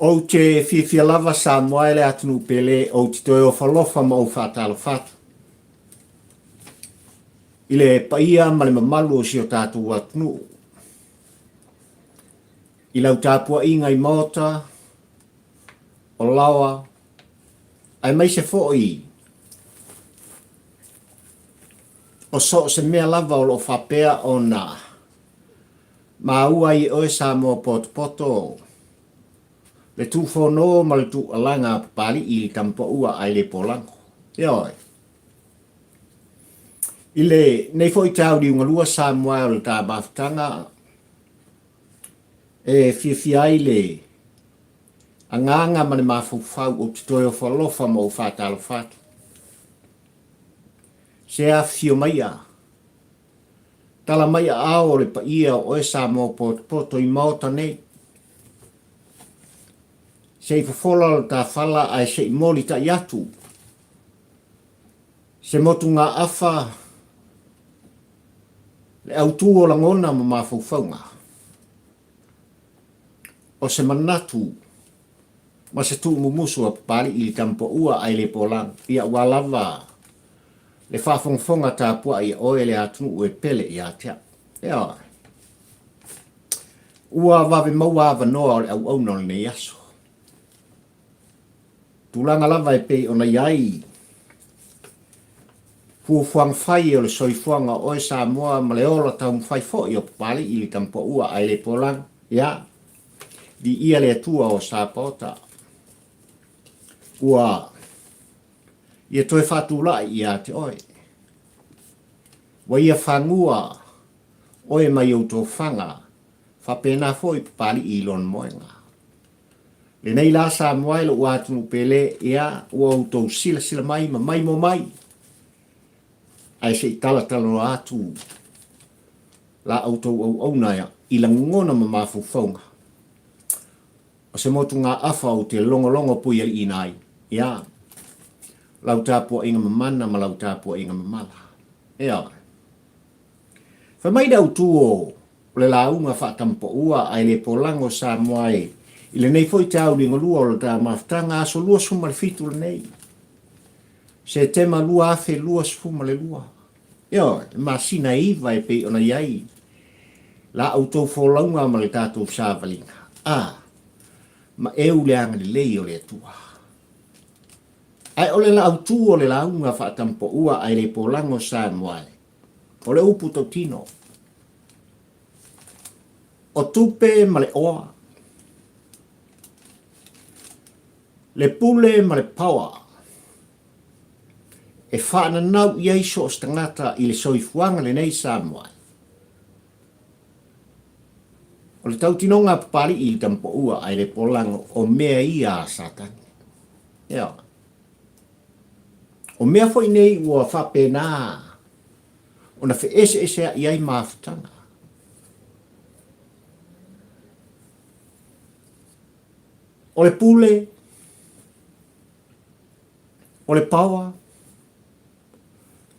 O te fia lava sa moa le atunu pele o te toi o falofa ma o whātalo whātu. I le paia ma le mamalu o si o tātou atunu. I lau tāpua inga i mota, o lawa, ai mai se fo i. O so se mea lava o lo whapea o nā. Ma ua i oe sa mo poto. Le tu whono ma le tu alanga pali i tampa ua ai le polango. Ioi. I le nei fo i tau di unga lua sa moa o le tā maftanga. E fia i le anganga ma le mafufau o titoe o whalofa ma o whātalo whātu. Se a fio mai a. Tala mai a ao le pa ia o e sa mo poto i maota nei. Se i fafola o ta fala ai se i moli ta iatu. Se motu ngā afa le autu o langona ma mafaufaunga. O se manatu ma se tu mumusu a pari i tampo ua ai le polang ia ua lava le whawhongwhonga tā pua i oe le atunu ue pele i atea. Ea. Ua wawe maua wanoa o le au auno le aso. Tulanga lava e pei ona iai. Fuafuang whai o le soifuanga oe sa moa ma le ola taum whai fo i o pali i le tampo ua ai le polang. Ia. Di ia le atua o sa pota. Ua. Ia toi whatula i a te oe. Wa ia whangua oe mai o tō whanga. Whapena fo i pali i lon moenga. Le nei la sa moai lo watunu pele ia ua o tō sila mai ma mai mo mai. Ai se i tala no atu. La au tō au naia i la ngona ma mafufonga. O se motu ngā afa o te longo pui i nai. Ia. Lau tāpua inga mamana ma lau tāpua inga mamala. Ea. Whamaida au tuo le launga whaatampo ua ai le polango sa moai. I le nei foi tau ringo lua o le tā maftanga aso lua suma le fitu le nei. Se tema lua afe lua suma le lua. Ea, ma sina iwa e pe ona iai. La auto folaunga ma le tātou sāvalinga. Ma eu le anga le lei o le atua. Ai ole la autu o le launga whaatampo ua ai le polango sa moai. O le upu tau tino. O tupe ma le oa. Le pule ma le pawa. E whaana nau iei so o stangata i le soifuanga le nei sa moai. O le tau tinonga pali i le tampo ua ai le polango o mea ia a satani. Ea. O mea foi nei ua whapena. O na fe ese a iai maafutanga. O le pule. O le pawa.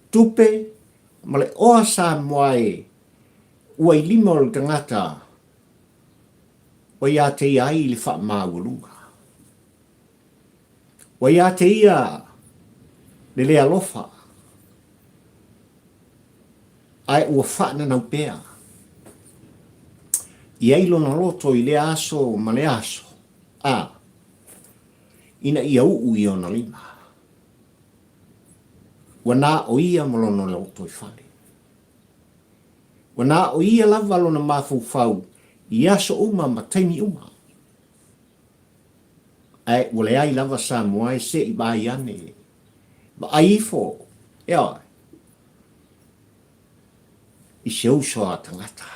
Tupe. Ma le oa sa moai. Ua i lima o le tangata. Wa ia te iai le wha maurunga. Wa ia te ia le lea lofa. Ai ua wha na nau pea. Iai lona loto i le aso ma le aso. Ina ia uu i ona lima. Wana o ia malono le loto i whale. Wana o ia lava lona mafufau. I aso uma ma taimi uma. Ai, wale ai lava sa moai se i bai ane. Ma aifo. Ea. I se uso a tangata.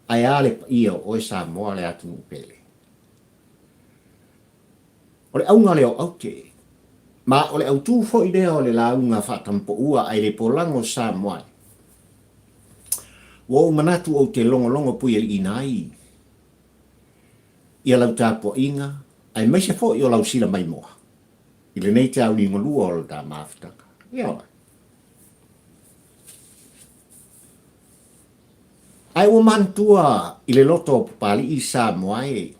Ai ale pa ia o e sa moa le atu pele. O le aunga leo aute. Ma o le autu fo i leo le launga whatampo ua ai le polango sa moai. Wo manatu o te longo pui i nai. Ia lau tāpua inga, ai mai se fo i o lau sila mai moa. I le nei te au lingo lua o tā maafutanga. Ia. Ai o mantua i le loto pali i sa moai.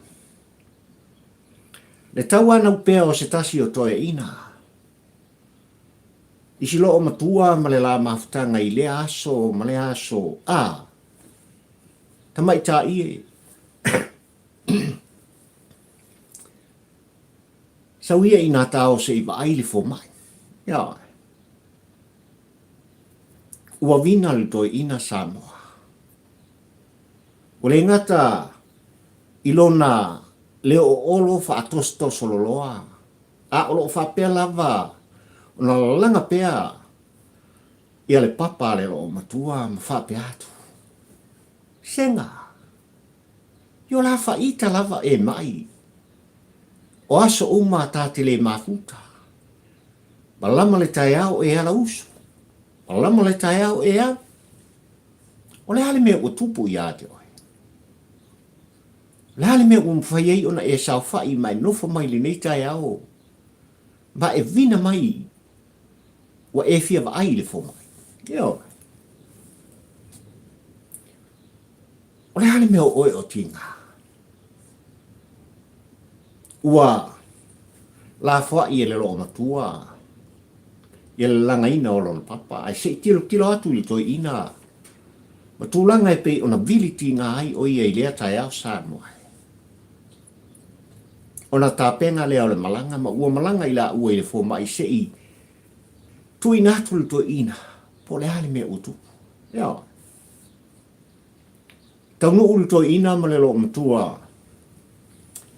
Le tau ana upea o se tasi o toe ina. Isi lo o matua ma le la mafutanga i le aso, ma le aso. Tamai ta ie. Sauia ina tao se iwa aile fo mai. Ia. Ua vina le toi ina Samoa. O le ngata ilona leo olo fa atostos loloa. A olo fa pea lava. Ona langa pea. Ia le papa le lo matua ma fa pea atu. Senga. Yo la fa ita lava e mai. O aso uma ta te le mafuta. Malama le tai au e ala usu. Malama le tai au e au. O le hale mea ua tupu i ate oi. Le hale mea ua mwhaiei ona e sau fai mai nofo mai le nei tai au. Ba e vina mai. Ua e fia wa ai le fo mai. Yo. O le hale mea oe o tinga. Ua la fwa i le lo matua. Ia le langa ina o lona papa. Ai se tilo atu li toi ina. Ma tūlanga e pe ona viliti ngā ai o ia i lea tai au Samoa. Ona tāpenga lea o le malanga, ma ua malanga i la ua i le fō mai se i. Tui nātu li toi ina. Po le hale mea utu. Ia. Taunu ulu toi ina ma le lo matua.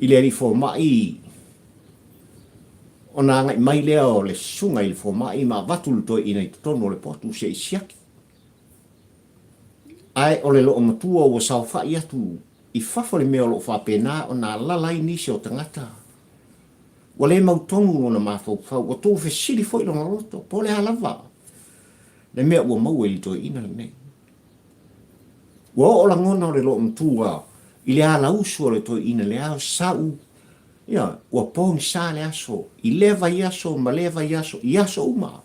I le li fō mai. Ona ngai mai lea o le sunga i le fō mai ma vatu li toi ina i tono le potu se i siaki. Ai o le lo matua ua sau fai atu. I fafo le mea o lo whapena o nā lalai nisi o tangata. Wa le mautongu o na mawhau, wa tō whesiri fwoi longa roto, po le halawa. Le mea ua mau e li toi ina le nei. Wa o la ngona o le lo matua, i le ala usu o le toi ina le ao sau. Ia, ua pōngi sā le aso, i lewa i aso, ma lewa i aso uma.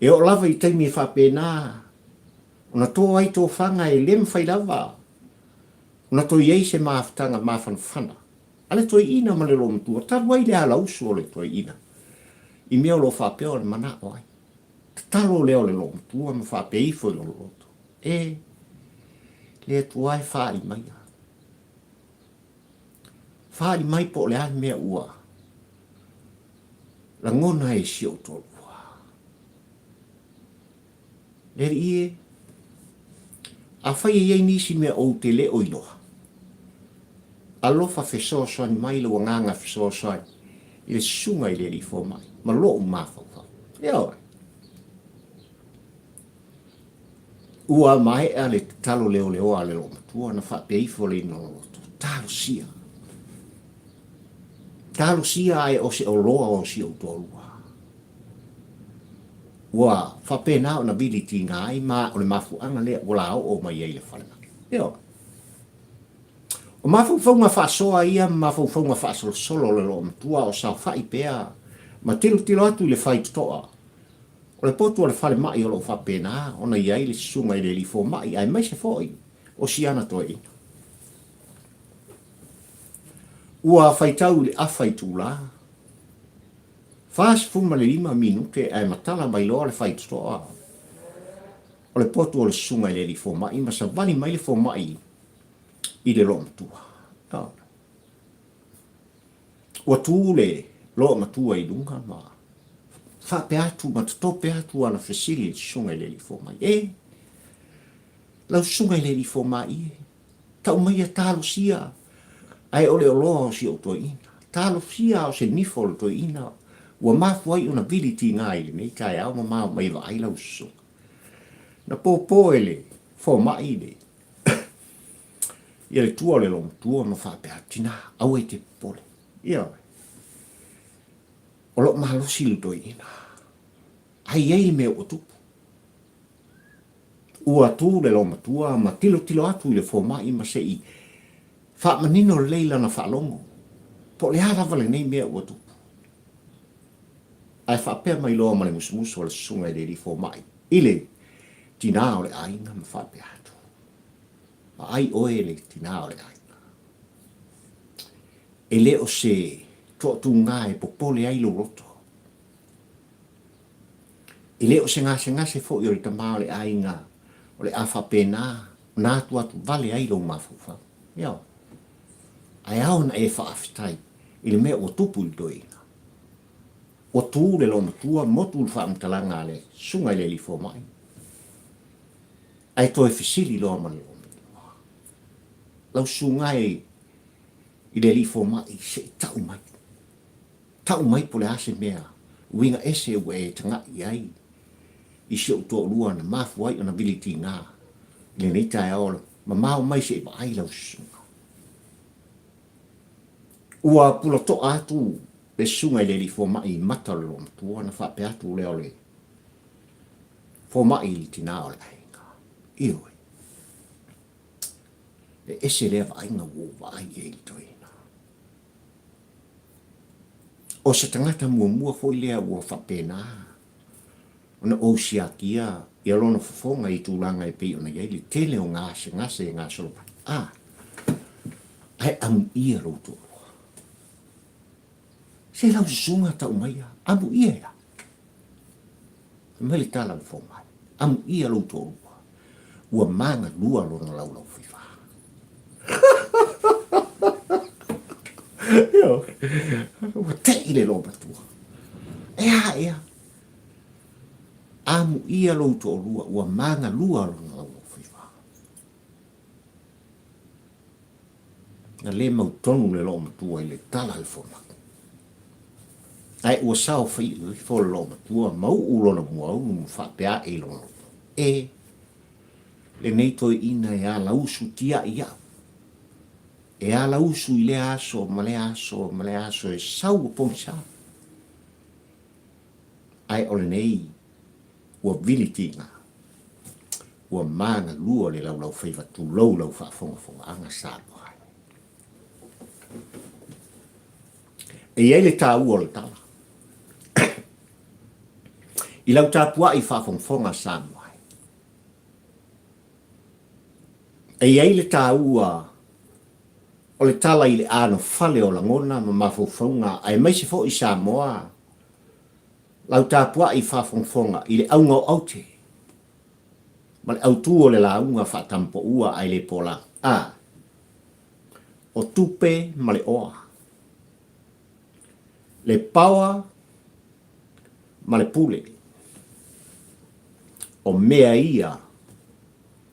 E o lava i taimi e whapena. Ona tō ai tō whanga e lem whai lava. Ona tō iei se maafutanga mawhanwhana. Ale tō ina ma le lo matua. Ta wai le ala usu o le tō ina. I mea lo whapea o le mana o ai. Talo leo le lo matua ma whapea i fo i lo loto. Le tu ai whaari mai. Whaari mai po le ai mea ua. La ngona e si o tōlua. Le ie. A whai e nisi mea o te le o iloha. Alofa whesoasoani mai lo nganga whesoasoani. I le sunga i le li fo mai. Ma lo o mawhau. Eo. Ua mai a le talo leo leo a le lo matua na whapei fo le ino loto. Talo sia. Talo sia ai o se o loa o si o tolua. Ua whapena o na biliti ngai ma o le mafu anga lea wala o mai ei le whalena. Eo. O mawhauwhaunga whasoa ia, mawhauwhaunga whasolo solo le lo matua o sa whai pea. Ma tilo atu i le whai tutoa. O le potu o le whale mai o lo whapena, o na iai le sunga i le li fo mai, ai mai se fōi, o si ana toi ina. Ua whaitau le awhai tūla. Fas fuma le 5 minute ai matala mai loa le whai tutoa. O le potu o le sunga i le li fo mai, ma sa vani mai le fo mai i le lo matua. Ua tū le lo matua i lunga maa. Whape atu, ma tope atu ana whesiri sunga i le li fo mai. Lau sunga i le li fo mai. Tau mai a talo sia. Ai ole o loa o si o toi ina. Talo sia o se nifo o toi ina. Ua mafu ai una viliti ngā ili nei kai au ma mau mai wa ai lau sunga. Na pōpō ele fo mai le. Ia le tua le long tua ma whape atina. Au e te pole. Ia. O lo mahalosi lu toi ina. Ai ei me o tupu. Ua tū le lo matua ma tilo atu i le fo mai ma se i. Wha manino leila na whalongo. Po le harawa le nei mea o tupu. Ai whapea mai loa ma le musumusu o le sunga i le li fo mai. Ile tina o le ainga ma whapea atu. Ma ai oe le tina o le ainga. e leo se to tu nga e popole ai lo roto. E leo se ngase fo i o le tamao le ainga o le afa pena na tu atu vale ai lo mafufa. Ia. Ai au na e fa afitai i le mea o tupu i doina. O tu le lo matua motu le fa mtalanga le sunga i le li fo mai. Ai to e fisili lo man lo. Lau sunga i le li fo mai se tau mai. Tau mai po le ase mea winga ese ue e tanga i ai. I se o to lua na mafu ai ona biliti ngā. Le nei tae aola ma mau mai se iba ai lau sunga. Ua pula to atu le sunga i le li fo mai matalo matua na wha pe atu le ole. Fo mai li tina o le ainga. Ioi. Le ese lea va ainga wo va ai e li toina. O se tangata mua fo lea ua wha pena. Ona o siakia ia lona fofonga i tūlanga e pei ona iei li tele o ngase e ngase lopa. Ai amu ia roto. Se lau sunga tau maia, amu ia ia. Mele tala o fomai. Amu ia roto rua. Ua manga lua lona lau fifa. Ua te ile lopa tua. Ea. Amu ia roto rua. Ua manga lua lona lau fifa. Na le mau tonu le lo matua i le tala le fomai. Ai ua sao fai i fo lo matua mau ulona mua unu whapea e lona. Le nei toi ina e a lausu tia i au. E a lausu i le aso, ma le aso e sau o pongsa. Ai ole nei ua viliti nga. Ua manga lua le lau whaiva tu lau whaafonga anga sālo hai. E iei le tā ua le tala. I lau tāpua i whaafonga sālo. E iei le tā ua o le tala i le ano fale o langona ma mawhauwhaunga ai maise fo i Samoa. Lau tāpua i whaafonga i le aunga o aute. Ma le autu o le launga whaatampo ua ai le pola. O tupe ma le oa. Le paua ma le pule. O mea ia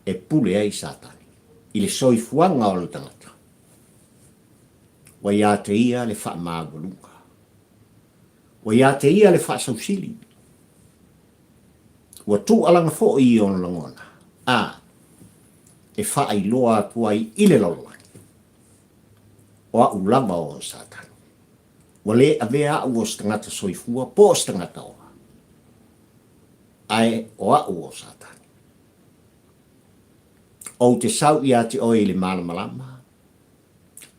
e pule ai satani. I le soifuanga o le tangata. Wa ia te ia le wha māgolunga. Wa ia te ia le wha sausili. Wa tu alanga fo i on langona. E wha ai loa tuai i le lolani. O a ulama o satani. Wa le avea o stangata soifua po stangata oa. Ai o a o satani. O te sau i a te oi le malamalama.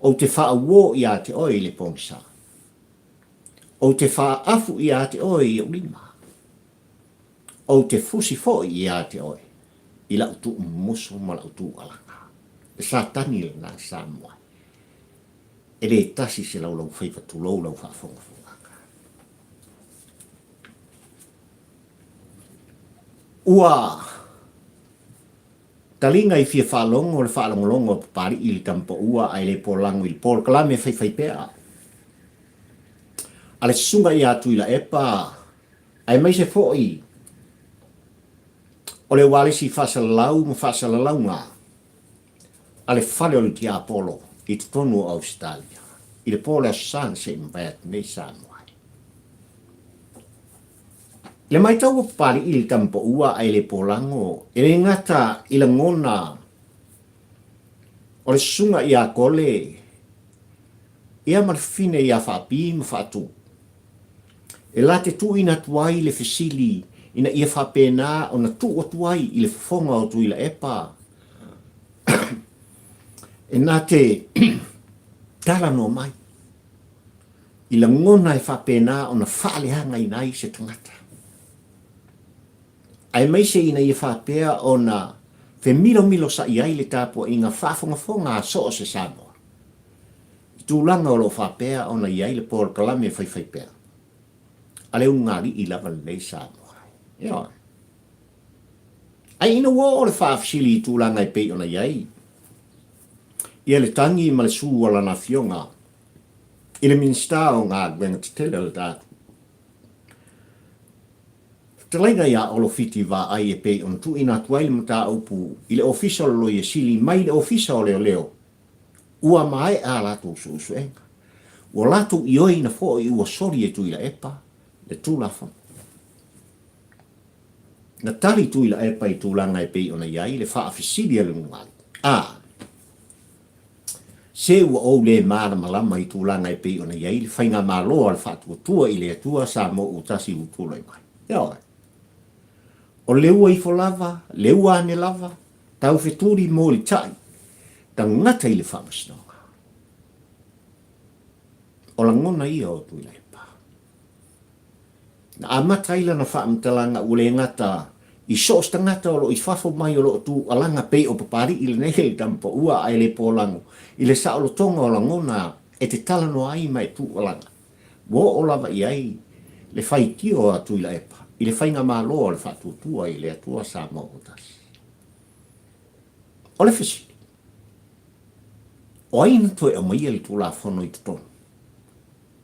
O te wha uo i a te oi le pongsa. O te wha afu i a te oi i ulima. O te fusi fo i a te oi. I la utu muso ma la utu alanga. E sa tani le na Samoa. E le tasi se lau whaifa tu lau wha fonga. Ua talinga i fia whalongo le whalongolongo pari i le tampo ua ai le polango i le pol kalame whai pea. Ale sunga i atu i la epa ai mai se foi. O le wale si whasalalau ma whasalalau ngā. Ale whale o le tia Apollo i te tonu o Australia. I le pole a san se mbayat nei Samoa. Le mai tau pari i le tampo ua ai le polango, e le ngata i le ngona, o le sunga i a kole, ia marfine i a whapi ma whatu. E la te tu ina tuai le fesili, ina ia whapena o na tu o tuai i le fonga o tu i la epa. E nā te tala no mai, i la ngona e whapena o na whaalehanga i nai se tangata. Ai mai se ina ia whapea o na fe milo sa i ai le tāpua i ngā whafonga so o se Samoa. tūlanga o lo whapea o na iai le pōra kalame whai pēr. Ale ungari I lava lei Samoa. Ia. Ai ina wā o le whaafsili tūlanga I pei o na iai. Ia le tangi ma le sū wala na fionga. I le minsta o ngā gwenga te tele le tātu. Te laina ia o lo fiti wā ai e pei on tu ina tuai le mata upu I le official lo ia sili mai le official leo leo. Ua mai a latu suenga. Ua latu ioi na fo I ua sori e tu ila epa le tūlafa. Na tali tu ila epa I tūlanga e pei ona iai le wha afisili le nungali. Se ua o le maara malama I tūlanga e pei ona iai le whainga māloa le wha tua I le atua sa mo utasi utula I mai. Ia o leua I lava, leua ane lava, tau wheturi mō li tai, ta ngata I le whamasinoga. O la ngona ia o tui leipa. Na amata ila na whaamtalanga ule ngata, I soos ta ngata o lo I whafo mai o lo tu alanga pei o papari I le nehe tampa ua ai le pōlango, I le sa o lo tonga o la ngona e te talano ai mai tu alanga. Wo o lava I ai, le whaitio a tui leipa. I le whainga māloa le whatutua I le atua sa mautasi. O le whisiri. O aina toe o maia li tūla whono I tutonu.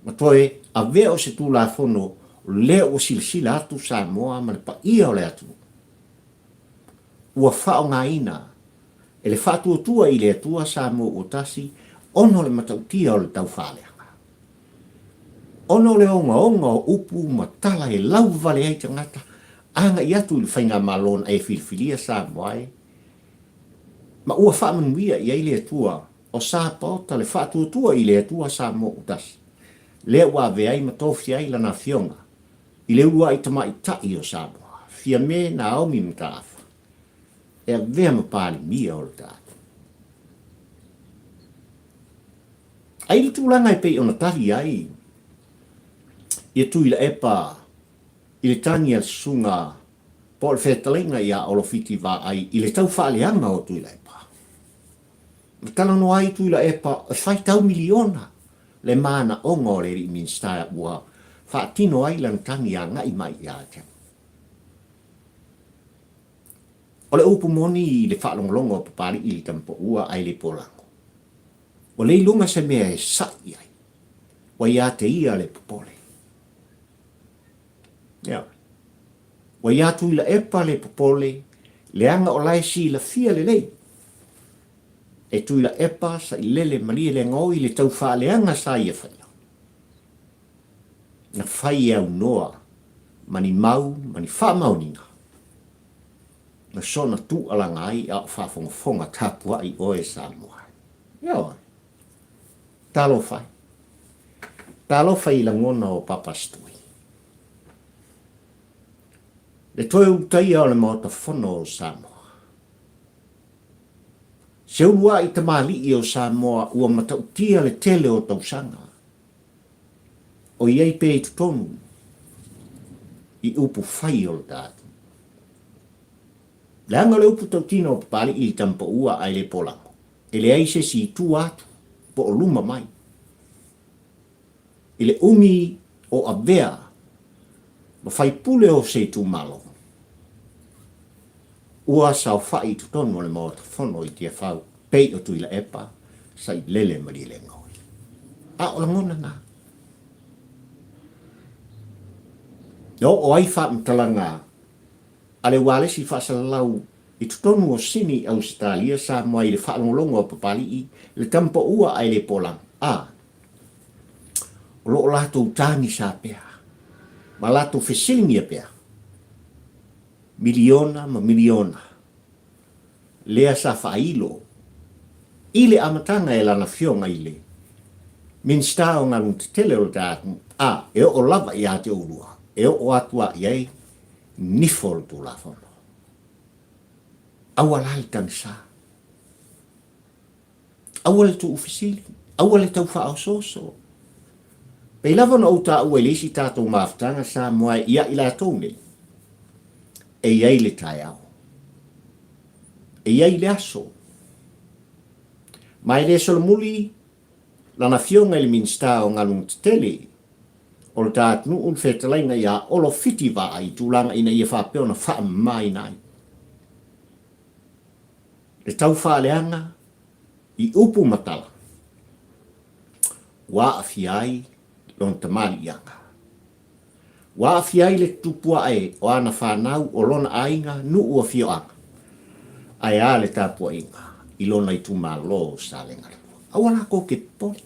Ma toe a vea o se tūla whono lea o silasila atu sa moa ma le pa ia o le atu. Ua whao ngā ina. E le whatutua I le atua sa mautasi ono le matautia o le tau whalea. Ono le onga o upu matala e lau vale ai tangata. Anga I atu I whainga malona e filfilia sa moai. Ma ua whamanuia I ai le atua o sa paota le whatuatua I le atua sa mo utasi. Lea ua veai matofi ai lana fionga. I le ua I tamai tai o sa moa. Fia me na aomi mtafa. E a vea mapali mia o le tātu. Ai li tūlanga I pei ona tahi ai. Ia tui la epa I le tani al sunga po le whetalinga ia o lo fiti wā ai I le tau whaaleanga o tui la epa. Tala no ai tui la epa e whai tau miliona le mana o ngore ri minstaya ua whaatino ai lan tangi a ngai mai ia te. O le upu moni I le whaalongolongo o papari I le tampo ua ai le polango. O le ilunga se mea e sai ai. Wa ia te ia le popole. Yeah. Wa ia tui la epa le popole, le anga o lai si la fia le lei. E tui la epa sa I lele maria le ngoi le tau wha le anga sa ia whaia. Na whai au noa, mani mau, mani wha maunina. Na sona tu alanga ai a whafonga tapua I oe sa mua. Ia talo whai. Talo whai la ngona o papastui. Le toe utaia o le mauta whono o Samoa. Se urua I tamali I o Samoa ua matautia le tele o tausanga. O iei pe I tutonu I upu whai o le tātu. Le anga le upu tautino o papali I tampa ua ai le polango. E le aise si tu atu po o luma mai. I le umi o avea ma fai pule o se tu malo. Ua sao fai tu tonu le mo fono I tia fau pei o tu ila epa sa I lele mari le ngoi. A o la ngona na. Yo o ai fa mtalanga ale wale si fa sa lau I tu tonu o sini Australia sa mo ai le fa longo o papali I le tampo ua ai le polang. O lo la tu tani sa pea. Ma la tu fesilmia pea. Miliona ma miliona. Lea sa failo. Ile amatanga e lana fionga ile. Minsta o ngalung te tele o tātu. E o lava I ate urua. E o atua iei. Nifol tu la fono. Awalai tansa. Awale tu ufisili. Awale tau fa au soso. Pei lava na uta ua ilisi tātou maftanga sa moa ia ila tōne. E iei le tai au. E iei le aso. Mai le solomuli, lana fionga i le minsta o ngalung tele, o le tātunu un whetalainga ia olo fiti wa ai tūlanga ina ia whapeo na wha mai nai. Le tau whaaleanga i upu matala. Wa afiai lon tamali ianga. Wa afiai le tupua e o ana whanau o lona ainga nu ua fioanga. Ai a le tāpua inga i lona i tūma lo sa le ngara. Awala ko ke poli.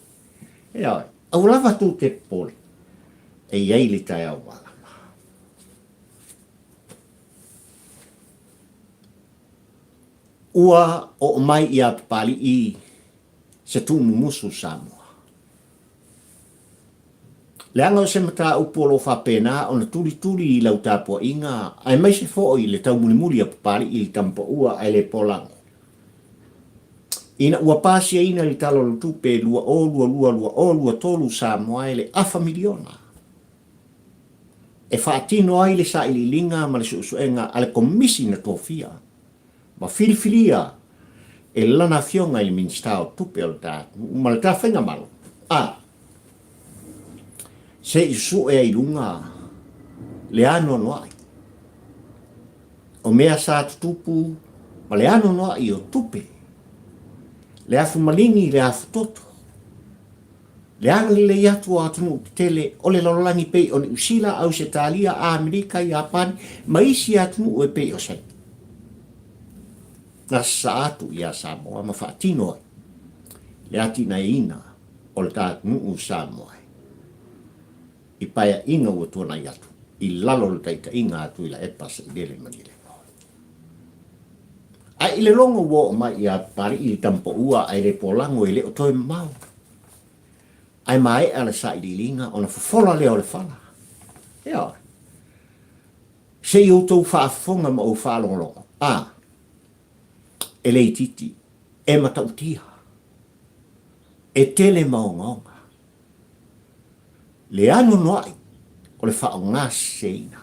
E ai, awala tu ke poli. E iei le tai au wala. Ua o mai ia pali i se tumu musu Samoa. Leanga o se mata upolo whapena o na tuli i lau tāpua inga, ai mai se fo i le tau muli a pali i le tampo ua ai le polango. Ina ua pasia ina li talo le tupe lua o tolu Samoa e le afa miliona. E whaatino ai le sa ili linga ma le suenga ale komisi na tofia. Ma filifilia e lana fionga i le minstao tupe o ta ma le tawhenga malo. Se isu e ilunga le ano noai. O mea sa tutupu ma le ano noai o tupe. Le afu malingi le afu toto. Le angli le iatu a tunu tele o le lololangi pei o ni usila au se talia a Amerika i Japani ma isi a tunu e pei o se. Na sa atu i a Samoa ma whaatino le atina ina o le tātunu u Samoa. I paia inga ua tuana i atu. I lalo le taita inga atu i la epas i lele manile. A i le longa ua o mai i a pari i tampo ua ai le polango i le o toi mau. Ai mai ala sa i linga ona fofola leo le fala. Ea. Se i utou whaafonga ma o whaalongolongo. E lei titi. E matautia. E tele maongonga. Le ano noai. O le whaonga seina.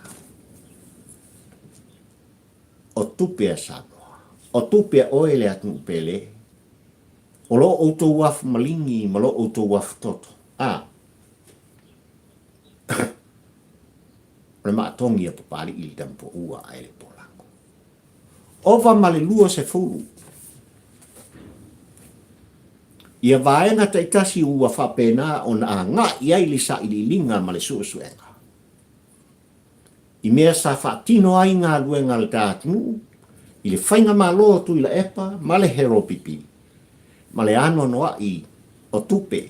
O tupea Samoa. O tupea oe le atu pele. O lo outou wafu malingi, ma lo outou wafu toto. O le maatongi a papari i tampo ua ai le polango. Ova ma le lua se fulu. Ia vaenga taitasi ua whapena o na ngā iai li sa ili linga ma le suenga. I mea sa whaatino ai ngā luenga le tātunu, i le whainga ma loa tu i la epa, ma le hero pipi. Ma le ano noa i o tupe.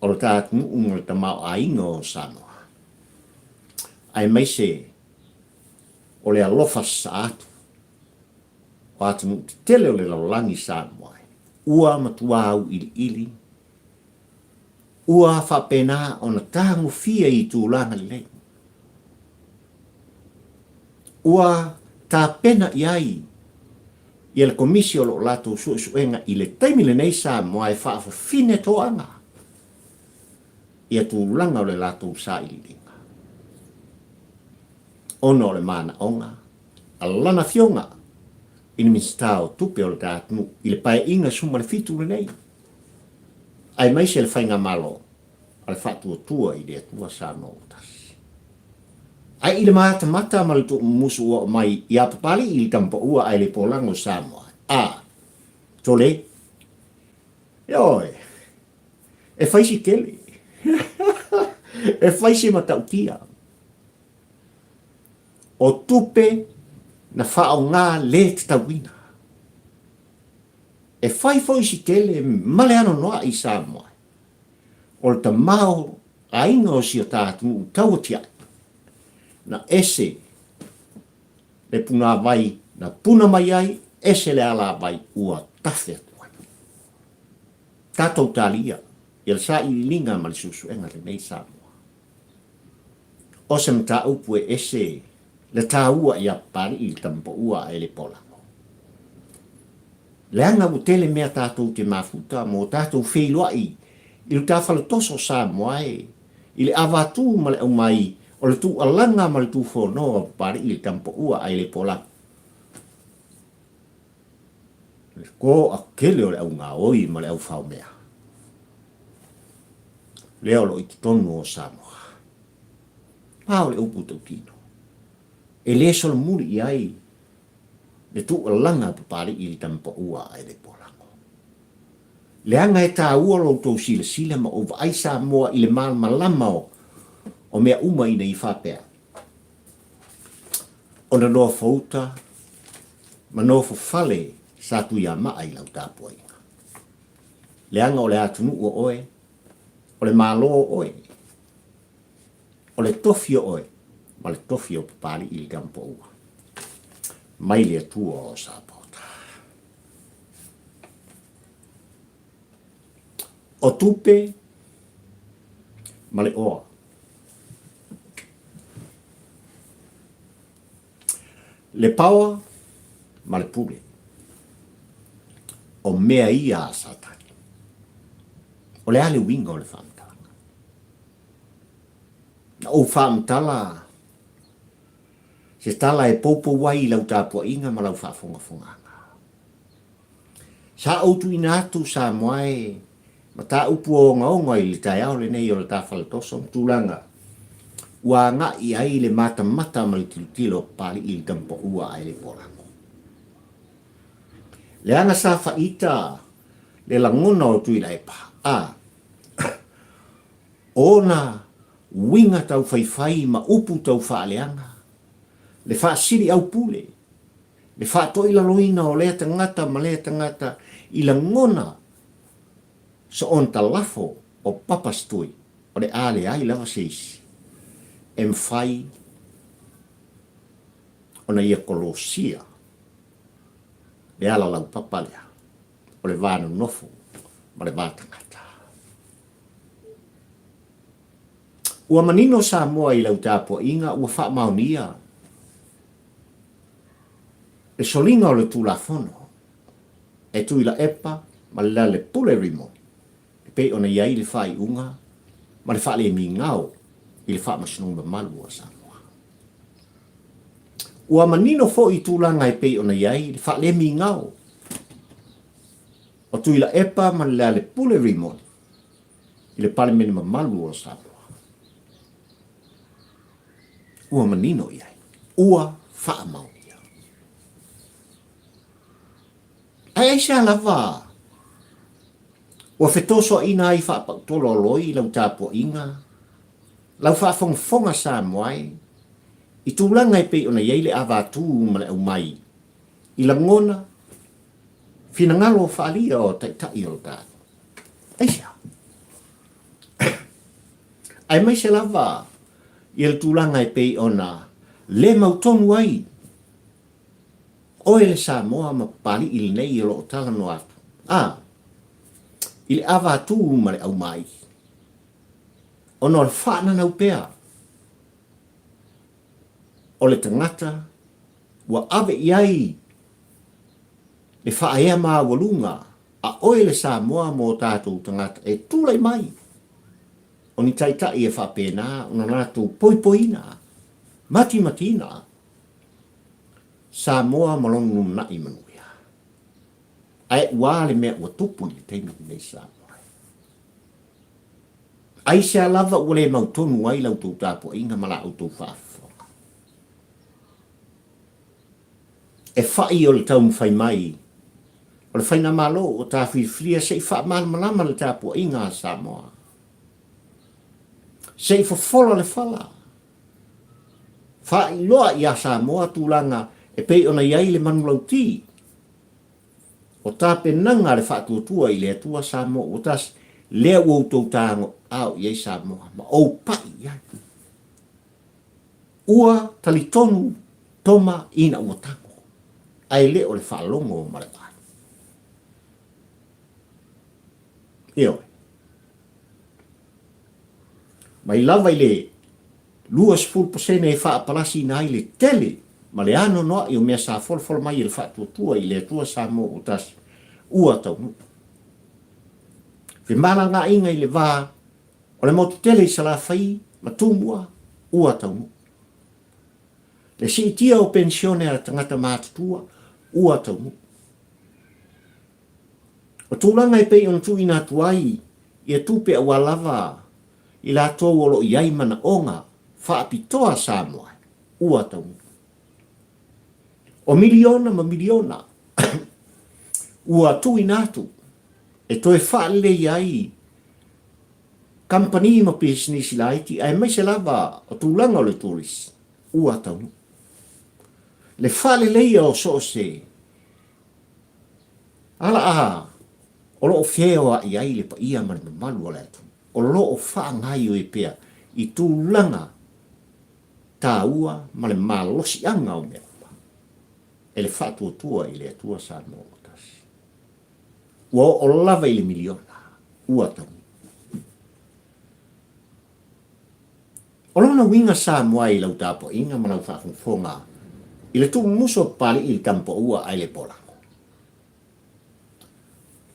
O le tātunu unga le tamau a inga o Samoa. Ai mai se o le alofa sa atu. O atu tele o le laulangi Samoa. Ua matua au ili. Ua whapena o na tahangu fia i tūlanga le. Ua tā pena iai. Ia le komisi o lo lato suenga i le taimile nei Samoa e whaafo fine toanga. Ia tūlanga o le lato sa ili linga. Ono o le mana onga. Alana fionga. Ini mistao tupe o le tātunu. I le pae inga suma le fitu le nei. Ai mai se le whainga malo. Ale whaatua tua i le atua Samoa tasi. Ai i le mata ma le tu musu o mai i apapali i le tampa ua ai le polango Samoa. Tole. Ioi. E whaisi kele. E whaisi matautia. O tupe na whao ngā le tawina. E whaisi kele male ano noa i Samoa. O le tamau a inga o si o tātu tauatia. Na ese le puna vai na puna mai ai ese le ala vai ua tafe atuai. Tātou talia i le sa i linga ma le susuenga le nei Samoa. O se mta upu e ese le tā ua i apari i tampo ua e le polango. Le anga utele mea tātou te mafuta mo tātou wheilua i le tāwhala toso Samoa e i le avatu ma le au mai o le tu alanga ma le tu whonoa pari i le tampo ua ai le polango. Ko a kele o le au ngā oi ma le au whao mea. Leo lo i tonu o Samoa. Pao le upu tau tino. E le sol muri i ai. Le tu langa papari i tampa ua ai le polango. Le anga e tā ua lo tau sila sila ma o vai Samoa i le mal malama o mea uma ina i whapea. O na noa fauta, ma noa fale sa tu ia maa i lau tāpua inga. Le anga o le atunu o oe, o le malo o oe, o le tofi o oe, ma le tofi o papali i le gampo ua. Mai le atua o sa pota. O tupe, ma le oa. Le paua, ma le pule. O mea ia a satani. O le ale winga o le whamtala. Na o whamtala, se tala e popo wai lau tāpua inga ma lau whafonga funganga. Sa autu inatu sa moae, ma tā upu o ngaonga i le tai au le nei o le tāwhala toso, tūlanga. Ua ngā i ai le mata ma le tilutilo pali i le gampo ua ai le polango. Le anga sa whaita le langona o tui lai pa. Ona winga tau whaiwhai ma upu tau whaaleanga. Le whaasiri au pule. Le whaatoi la loina o lea tangata ma lea tangata i langona sa on ta lafo o papastui o le ale ai lava seisi. Whai o na ia kolosia. Le ala lau papalea, o le vānu nofo, ma le vātangata. Ua manino sa moa i lau tāpua inga, ua wha maunia. E solinga o le tūlafono, e tuila epa, ma le le pule rimo, e pei ona iai le whai unga, ma le wha le mi ngau, i le wha masinunga malu o sa moa. Ua manino fo i tūlanga e pei ona iai, le wha le mi ngau. O tuila epa man le pule rimon, i le pale meni malu o Samoa. Ua manino iai, ua wha mau ia. Ai aisa lava, ua whetoso ina ai wha pautolo loi lau tāpua inga, lau wha fonga Samoa i tūlanga e pei ona iei le avātū ma le au mai. I langona, fina ngalo whaalia o taitai o tātu. Eisa. Ai mai se lava, i le tūlanga e pei ona le mautonu ai. Oe le Samoa ma pali i le nei i lo o tala no atu. I le avātū ma le au mai. Ono le whaana nau pea. O le tangata, ua ave iai, le whaea maa walunga, a oe le Samoa mō tātou tangata, e tūlai mai. O ni taitai e whapena, o na nātou poipoina, mati-matina, Samoa malongu na i manuia. Ai ua le mea ua tupu i teinu nei Samoa. Ai se alava ua le mautonu ai lau tau tāpua inga mala au tau whaaf. E whai o le tau mwhai mai. O le whaina malo o tā whiwhia se i wha malama le tāpua i ngā Samoa. Se i whawhola le whala. Whai loa i a Samoa tūlanga e pei ona iai le manulau ti. O tā penanga le whatuatua i le atua Samoa o tas lea uautou tāngo au iai Samoa. Ma au pai iai. Ua talitonu toma ina ua tango. Ai le o le whaalongo o Marapani. Eo. Mai lava i le 2% e whaapalasi na i le tele, ma le ano noa i o mea sa folfol mai i le whaatuatua i le atua Samoa o tas ua tau nu. Whimana ngā inga i le wā, o le motu tele i sala whai, ma tūmua, ua tau nu. Le si itia o pensione a tangata mātutua, ua tau mu. O tūlanga e pei on tu ina tuai, ia tupe a walava, i la tō olo iai mana onga, whaapitoa Samoa, ua tau. O miliona ma miliona, ua tu inatu, e toi whaale iai, company ma business laiti, ai mai se lava o tūlanga o le turis, ua tau. Le whaale leia o so se, ala aha, o loo wheo a iai le pa ia mani malu o le atu. O loo whaangai o e pea, i tūlanga tā ua ma le malosi anga o mea. E le whātua tua i le atua sa no o tasi. Ua o lava i le miliona, ua tau. O lona winga sa mua i lau tāpo inga manau whaafonga, i le tu muso pali i le kampo ua ai le pola.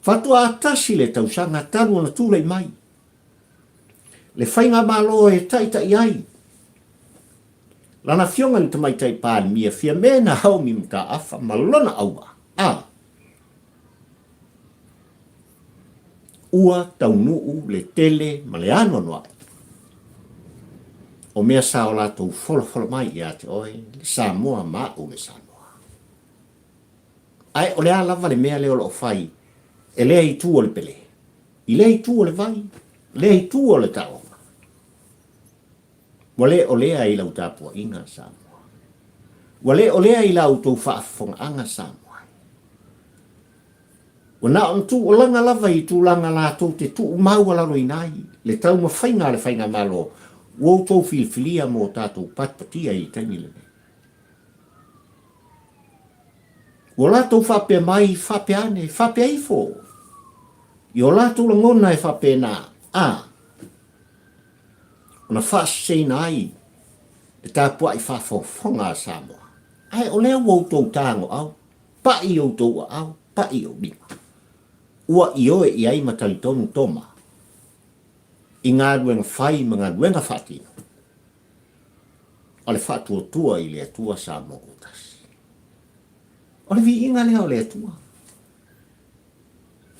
Fatua atasi le tausanga taru na tūlei mai. Le whainga malo e taita iai. Lana fionga ni tamaitai pāli mia fia mena hau mi mta afa malona aua. Ua taunuu le tele ma le ano noa. O mea sa o lato fola mai i ate oe, le Samoa ma o le Samoa. Ai o le a lava le mea leo lo fai, e lea i tu o le pele. I lea i tu o le vai, lea i tu o le tao. Wale o lea i lau tāpua inga Samoa. Wale o lea i lau tau whaafonga anga Samoa. Wana on tu o langa lava i tu langa la tau te tu maua lalo i nai. Le tau ma whainga le whainga malo. Wau tau filfilia mo tātou patpatia i tangi le. Wala tau whapea mai, whapea ane, whapea ifo. I o la tau langona e whapea nā. Ona whaasena ai, e tāpua i whaafonga Samoa. Ai, o lea wau tau tāngo au, pa i o tau au, pa i o lima. Ua i oe i ai matali tonu toma. I ngā ruenga whai ma ngā ruenga whatino. O le whatua tua i le atua Samoa utasi. O le vi inga lea o le atua.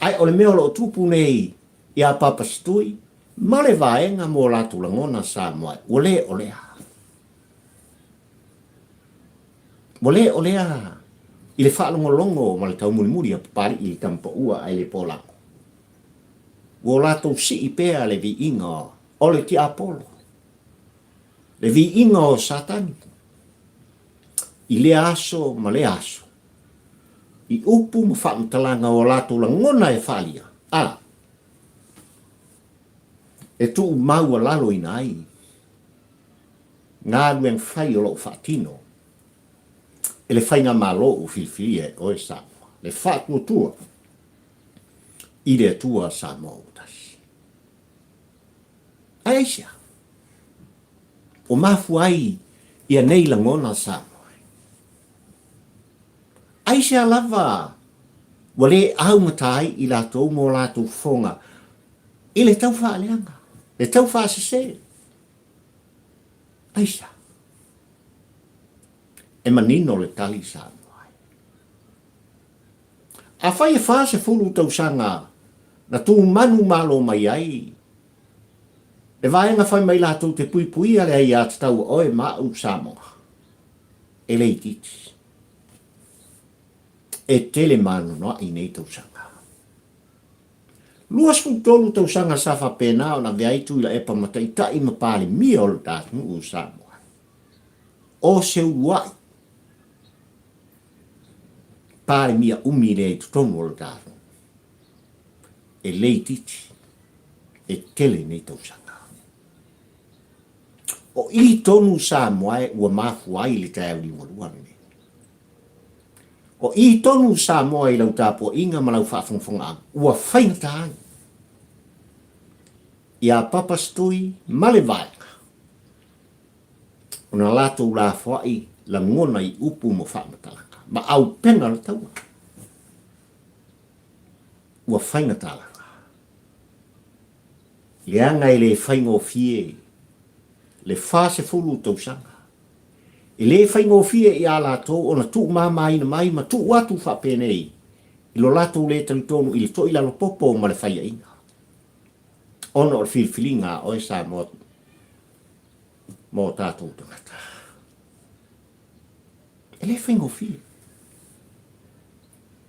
Ai, o le mea o lo tupu nei i a papastui, ma le vaenga mo latu langona Samoa, o lea. O lea, i le whaalongolongo ma le tau mulimuri a papari i le kampa ua ai le polango. O latu si i pea le vi inga o le ti Apollo. Le vi inga o Satani. I le aso ma le aso. I upu ma whaamtalanga o latu langona e whalia. E tu maua lalo ina ai. Ngā rueng whai o lo whaatino. E le whainga malo o filfilia o e Samoa. Le whaatua tua. I le tua Samoa utasi. Aisha. O mafu ai ia nei langona Samoa. Aisha lava. Wale au matai i lato mo lato fonga. I le tau whaaleanga. Le tau whaasese. Aisha. E manino le tali Samoa. A whai e whaase fulu tau sanga na tu manu malo mai ai. E vaenga whai mai lato te pui pui ale ai at tau oe mau Samoa. E lei titi. E tele manu noa i nei tau sanga. Luas fu tolu tau sanga safa pena o na veaitu ila epa mataita i mapale mia o tātunu u Samoa. O se uai. Pale mia umile i tutonu o tātunu. E lei titi. E tele nei tau sanga. O i tonu Samoa e ua mafu ai li tae uli moruane. O i tonu Samoa i lau tāpua inga malau whaafongfonga ua whainga tāi. Ia papastui male vaenga. Ona lato la whai la ngona i upu mo whaamatalaka. Ma au penga la taua. Ua whainga tālaka. Leanga i le whaingo fie. Le whase fulu tau sanga. I le whaingo fie i ala tō, ona tu mama ina mai, ma tu watu whapenei. Ilo lato le talitonu ili to ila lo popo ma le whaia inga. Ono o whilwhilinga o e sa mo tātou tangata. E le whaingo whili.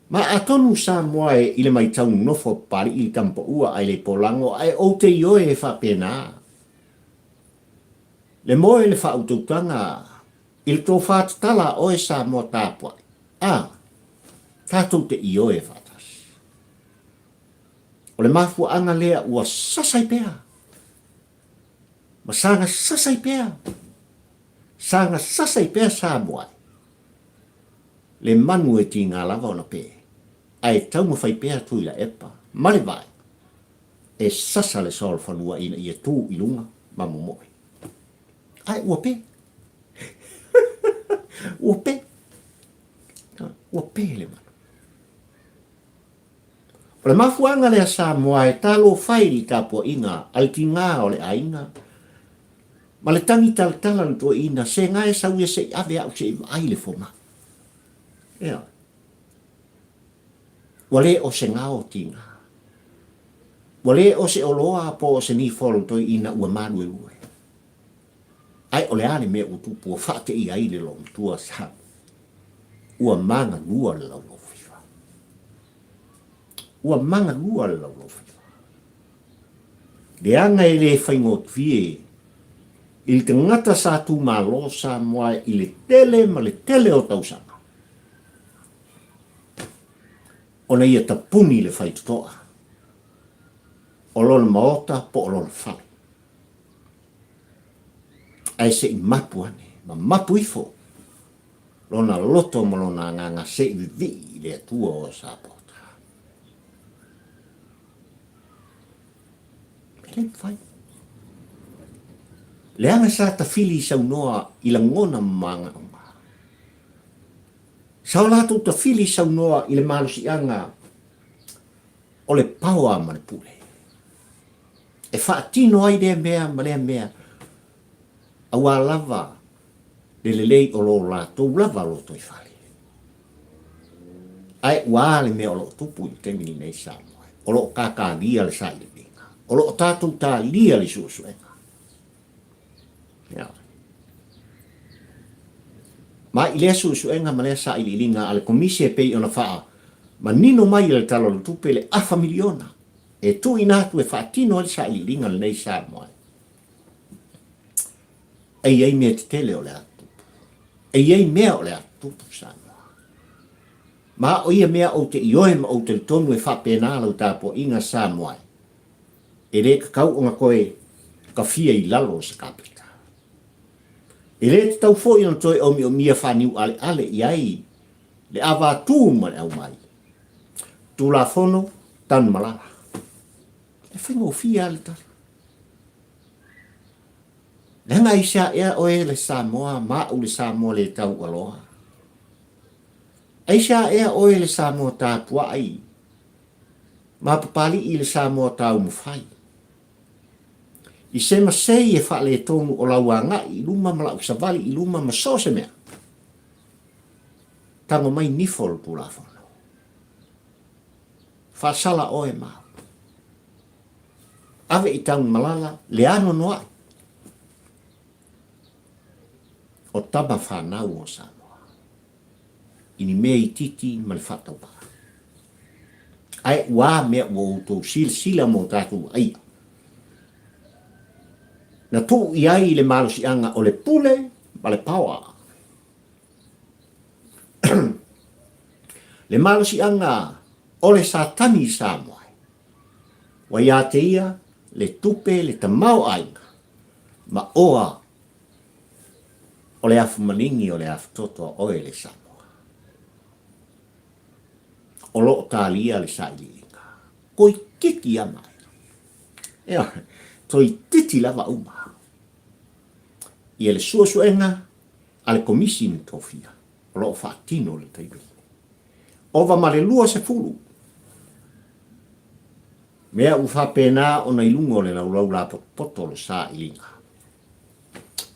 Ma atonu sa moa e ile mai tau nofo pari ili tampo ua ai le polango ai o te ioe e whapena. Le moe le whautautanga il tō whātatala o e sa moa tāpua. Tātou te ioe whatas. O le mafua anga lea ua sasai pēa. Ma sanga sasai pēa. Sanga sasai pēa sa moa. Le manu e ti ngā lava ona pē. Ai tau ma whai pēa tui la epa. Mare vai. E sasa le sol whanua ina ia tū ilunga mamu moe. Ai ua pē. Ua pē. Ua pē le manu. O le mafuanga lea sa moa e talo whairi tāpua inga al ti ngā o le ainga. Ma le tangi tala to ina se ngai sa uia se ave au se ai le foma. Ea. Wale o se ngā o tinga. Wale o se oloa po o se ni folo to ina ua manu e ue. Ai o le ane me utupu o whate i ai le long tua sa. Ua manga lua le lau lofiwa. Ua manga lua le lau lofiwa. Le anga e le whaingot vie il te ngata sa tu malo sa moa i le tele ma le tele o tausanga. Ona ia tapuni le whaitutoa. O lona maota po o lona whale. Ai se i mapu ane, ma mapu ifo. Lona loto ma lona nganga se i vi le atua o sa pota. Ele whai. Le anga sa ta fili sa unoa i la ngona manga o maa. Sa o lato ta fili sa unoa i le malusi anga o le paua ma le pule. E whaatino ai lea mea ma lea mea a wā lava le lei o lo lato lava lo toi whale. Ai wā le mea o lo tupu i temini nei sa moa. O lo kaka lia le sa i le vinga. O lo tātou tā lia le susuenga. Yeah. Ma i lea susuenga ma lea sa i li linga ale komisi e pei ona whaa ma nino mai le talo le tupe le afa miliona e tu inatu e whaatino le sa i li linga le nei sa moa. Ei mea te tele o le atupu. Ei mea o le atupu sa moa. Ma o ia mea o te ioe ma o te tonu e whapena lau tāpo inga sa moa. E re kakau o nga koe ka fia i lalo sa kapita. E le te tau fo i na toi o mia whaniu ale i ai le awa tū ma le au mai. Tū la fono tan malala. E whingo fia ale tala. Lenga isa ea oe le Samoa, mau le Samoa le tau aloha. Aisa ea oe le Samoa tātua ai. Ma papali i le Samoa tau mawhai. I se masei e wha le tonu o lauanga i luma mala usavali i luma masose mea. Tango mai nifol tu la fono. Wha sala oe mau. Ave i tau malala le ano noa. O tama whanau o Samoa. Ini mea i titi ma le whatau pa. Ai wā mea ua utou sila mo tātou ai. Na tu i ai le malusi anga o le pule ma le pawa. Le malusi anga o le satani Samoa. Wa ia te ia le tupe le tamau ainga. Ma oa o le afu maningi o le afu toto o le Samoa. O lo talia le sailinga. Koi kiki amai. Ea, toi titi lava uma. Ia le suasuenga ale komisi ni tofia. O lo whaatino le taibili. Ova ma le lua se fulu. Mea uwhapena o na ilungo le lau la poto le sailinga.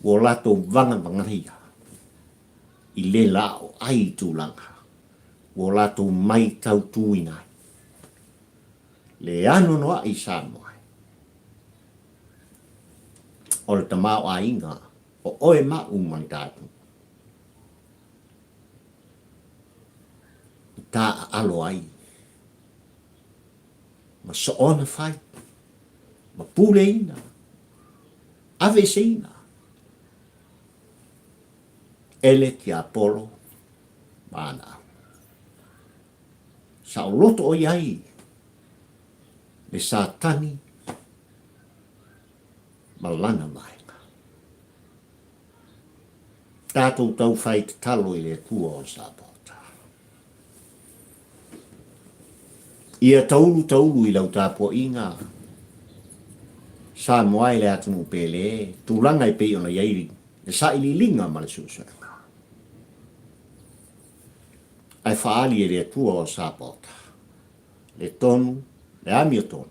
Wo lato vanga mangahia. I le lao ai tūlanga. o lato mai tau tuina. Le ano noa i Samoa. O le tamao a inga, o oe ma umani tātu. Tā alo ai. Ma so ona fai. Ma pule ina. Ave se ina. Ele ki Apollo. Mana. Sa o loto o iai. Le sa tani. Malana mai. Tātou tau fai te talo i le tua o sa pota. Ia taulu i lau tāpua inga. Sa moai le atunu pele. Tūlanga i pei ona iairi. Le sa ili linga ma le susanga. Ai faali e le tua o sa pota. Le tonu, le ami o tonu.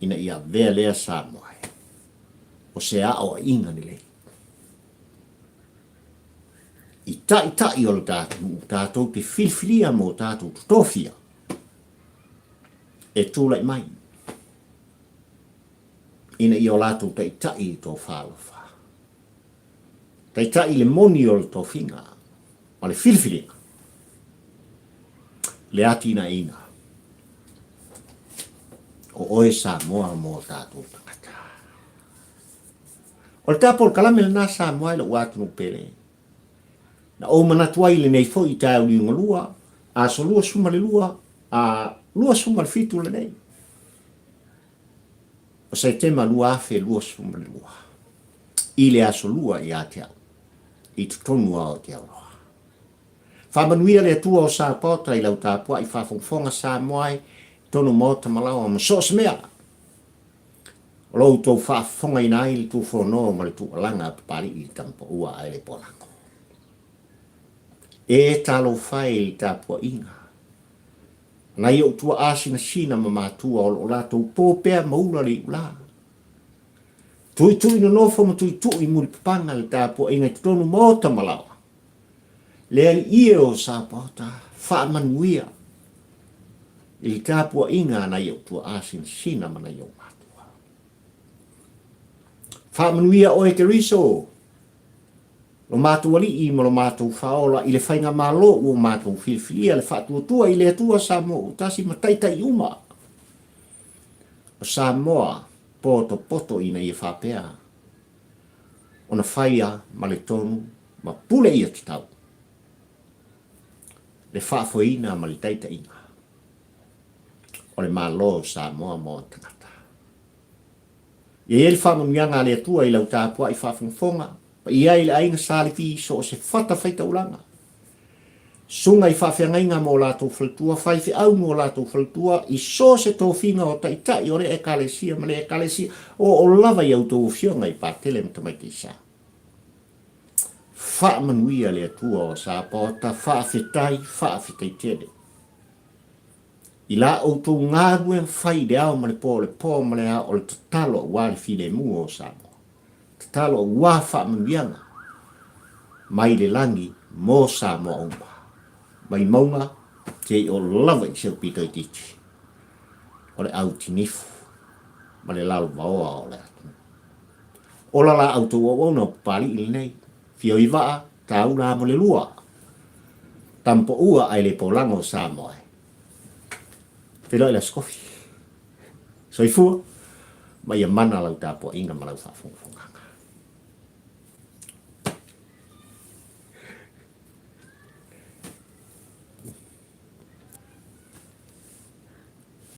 Ina ia vea lea sa moai. O se a o inga ni lei. I ta i o le tātou te filfilia mo tātou tutofia. E tūlai mai. Ina i o lātou ta i tō whālofa. Ta i le moni o le tō whinga. O le filfilia. Le atina ina. O oe sa moa mo tātou takata. O le tāpol kalame le nā sa moa le uatunu pele. Na o mana tuai le nei fo i tāu li lua, a so lua suma le lua, a lua suma le fitu le nei. O sai tema lua afe lua suma le lua. I le aso lua i a te au. I tutonu au te au roa. Whamanuia le atua o sa pota i lau tāpua i whawhongfonga sa moai, tonu mota malawa ma sos mea. O lau tau whawhonga i nai li tu whono ma le tu alanga pari i tampo ua ai le polango. E talo fai tāpua inga. Na i o tua asina sina ma mātua o lātou pōpea maula li ula. Tui no nofo ma tui muri papanga li tāpua inga i tonu mota malawa. Le ali ie o sa pota, wha manuia. I tāpua inga na i o tua asina sina ma na i o mātua. Wha manuia o e ke riso. Lo mātua li i ma lo mātua whaola i le whainga mālo o mātua whiwhilia le whātua tua i le atua Samoa utasi ma taitai uma. O Samoa poto ina i whapea. O na whaia ma le tonu ma pule i ati tau. Le whaafoina ma le taitai inga. O le mālo Samoa mo tangata. I ele whamanuianga le atua i lau tāpua i whafungfonga. Ia i ainga salifi so se fata faita ulanga. Sunga i whawhiangainga mo lātou whaltua, whaifi au mo lātou whaltua, i so se tō whinga o taitai o le ekalesia, ma le ekalesia, o lava i au tō whionga i pātele mtamai te sa. Whaamanuia le atua o sa pota, whaafetai, whaafetai tere. I la o tō ngārue whai le au ma le pō ma le au o le tatalo wāli file mua o sa mo. Talo wafa manuianga mai le langi mo sa mo omba mai maunga te o lava i seu pito i tichi o le au tinifu ma le lau maoa o le atu o la auto o ona pali ili nei fio i waa ta ula mo le lua tampo ua ai le polango sa moe pero la skofi so i fua mai a mana lau tapo inga ma lau fa funga